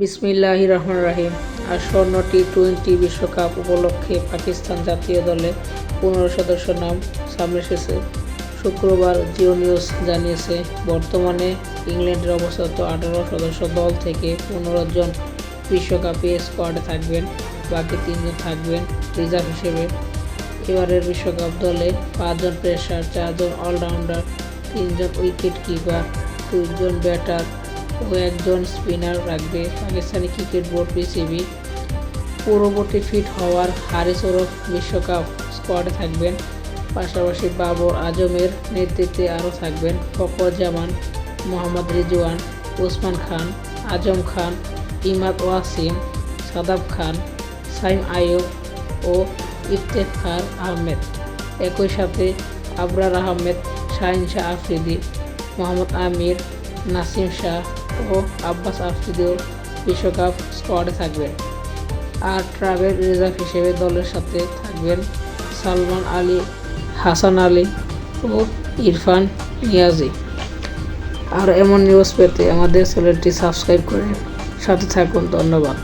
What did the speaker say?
বিসমিল্লাহির রহমানির রহিম। আসন্ন টি-20 বিশ্বকাপ উপলক্ষে পাকিস্তান জাতীয় দলে 15 সদস্যের নাম সামনে এসেছে। শুক্রবার জিও নিউজ জানিয়েছে, বর্তমানে ইংল্যান্ডের অবস্থিত 18 সদস্য দল থেকে 15 জন বিশ্বকাপে স্কোয়াডে থাকবেন, বাকি 3 জন থাকবেন রিজার্ভ হিসেবে। এবারের বিশ্বকাপ দলে 5 জন পেসার, 4 জন অলরাউন্ডার, 3 জন উইকেট কিপার, 2 জন ব্যাটার ও 1 জন স্পিনার রাখবে পাকিস্তানি ক্রিকেট বোর্ড পিসিবি। পূর্ববর্তী ফিট হওয়ার হারিস ওরফ বিশ্বকাপ স্কোয়াডে থাকবেন। পাশাপাশি বাবর আজমের নেতৃত্বে আরও থাকবেন ফখর জামান, মোহাম্মদ রিজওয়ান, ওসমান খান, আজম খান, ইমাদ ওয়াসিম, সাদাব খান, সাইম আইয়ুব ও ইফতেখার আহমেদ। একই সাথে আবরার আহমেদ, শাহিন শাহ আফ্রিদি, মোহাম্মদ আমির, নাসিম শাহ ও আব্বাস আফ্রিদিও বিশ্বকাপ স্কোয়াডে থাকবেন। আর ট্রাভেল রিজার্ভ হিসেবে দলের সাথে থাকবেন সালমান আলী, হাসান আলী ও ইরফান নিয়াজি। আর এমন নিউজ পেতে আমাদের চ্যানেলটি সাবস্ক্রাইব করে সাথে থাকুন। ধন্যবাদ।